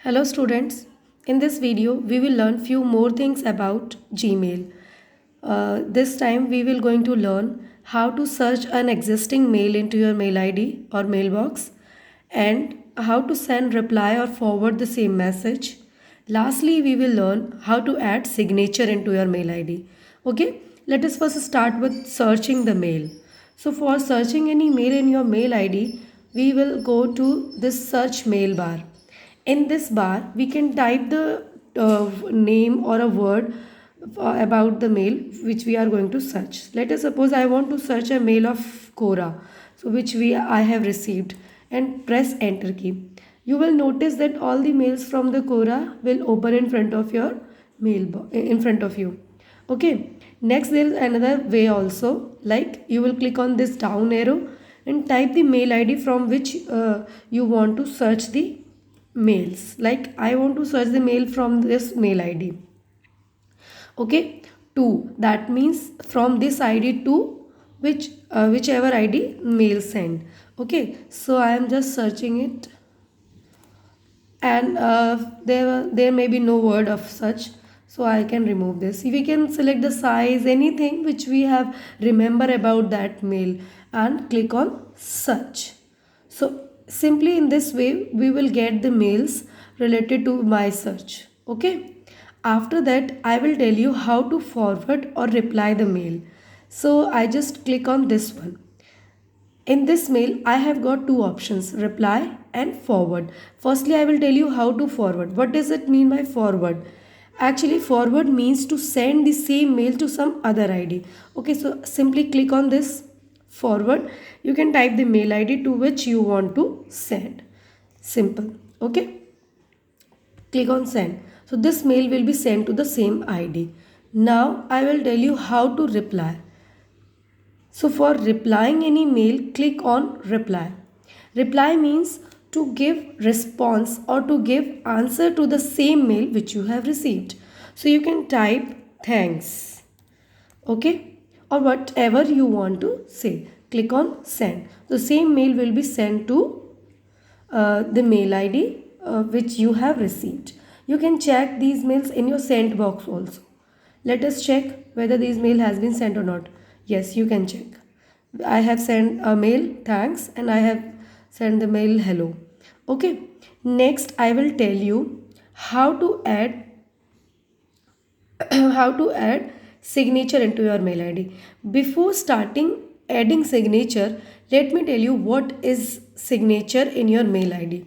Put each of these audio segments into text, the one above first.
Hello students, in this video we will learn few more things about Gmail. This time we will going to learn how to search an existing mail into your mail ID or mailbox and how to send reply or forward the same message. Lastly, we will learn how to add signature into your mail ID. Okay, let us first start with searching the mail. So for searching any mail in your mail ID, we will go to this search mail bar. In this bar, we can type the name or a word about the mail which we are going to search. Let us suppose I want to search a mail of Quora, so which I have received, and press enter key. You will notice that all the mails from the Quora will open in front of your in front of you. Okay. Next, there is another way also. Like you will click on this down arrow and type the mail ID from which you want to search the mails. Like I want to search the mail from this mail ID. Okay, to that means from this ID to whichever ID mail send. Okay, so I am just searching it, and there may be no word of such, so I can remove this. We can select the size, anything which we have remember about that mail, and click on search. So simply in this way we will get the mails related to my search. Okay, after that I will tell you how to forward or reply the mail. So I just click on this one. In this mail, I have got two options, reply and forward. Firstly, I will tell you how to forward. What does it mean by forward? Actually, forward means to send the same mail to some other ID. Okay, so simply click on this forward. You can type the mail ID to which you want to send. Simple. Okay, click on send. So this mail will be sent to the same ID. Now I will tell you how to reply. So for replying any mail, click on reply. Reply means to give response or to give answer to the same mail which you have received. So you can type thanks, okay, or whatever you want to say. Click on send. The same mail will be sent to the mail ID which you have received. You can check these mails in your sent box also. Let us check whether this mail has been sent or not. Yes, you can check. I have sent a mail thanks and I have sent the mail hello. Okay. Next I will tell you how to add how to add signature into your mail ID. Before starting adding signature, let me tell you what is signature in your mail ID.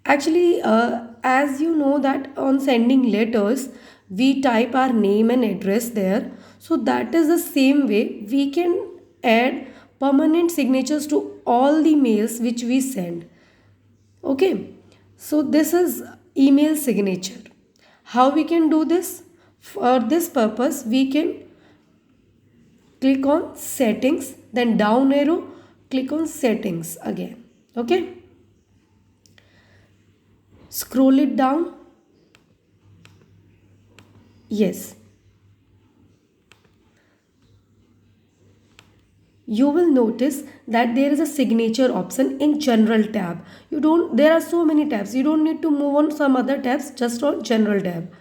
Actually, as you know that on sending letters, we type our name and address there. So that is the same way we can add permanent signatures to all the mails which we send. Okay. So this is email signature. How we can do this? For this purpose, we can click on settings, then down arrow, click on settings again. Okay. Scroll it down. Yes. You will notice that there is a signature option in general tab. There are so many tabs. You don't need to move on some other tabs, just on general tab.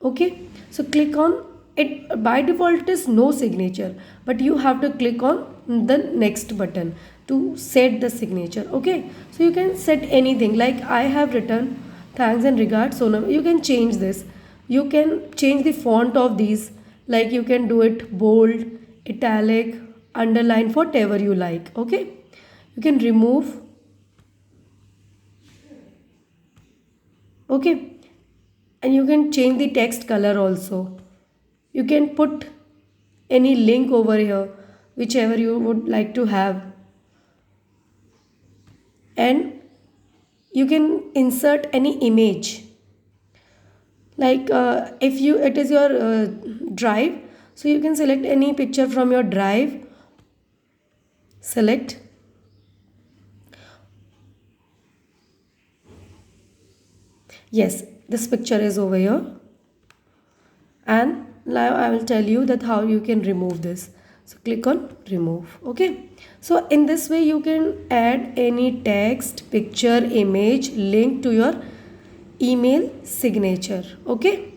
Okay. So click on it. By default it is no signature, but you have to click on the next button to set the signature. Okay. So you can set anything, like I have written thanks and regards Sonam. You can change this. You can change the font of these, like you can do it bold, italic, underline, whatever you like. Okay, you can remove. Okay, and you can change the text color also. You can put any link over here, whichever you would like to have, and you can insert any image, like if you it is your drive, so you can select any picture from your drive. Select. Yes, this picture is over here, and now I will tell you that how you can remove this. So click on remove. Okay, so in this way you can add any text, picture, image, link to your email signature. Okay.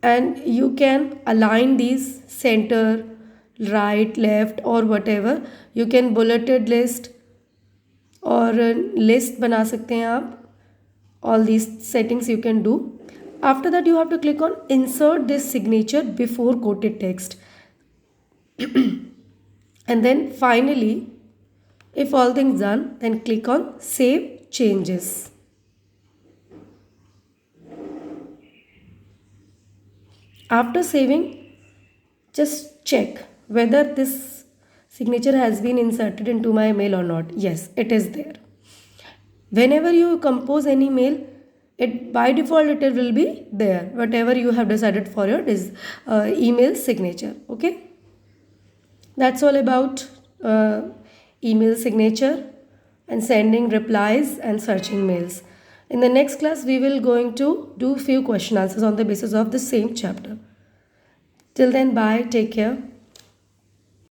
And you can align these center, right, left, or whatever. You can bulleted list और list बना सकते हैं आप. All these settings you can do. After that you have to click on insert this signature before quoted text. And then finally, if all things done, then click on save changes. After saving, just check whether this signature has been inserted into my mail or not. Yes, it is there. Whenever you compose any mail, it by default it will be there, whatever you have decided for your email signature. Okay, that's all about email signature and sending replies and searching mails. In the next class, we will going to do few question answers on the basis of the same chapter. Till then, bye, take care.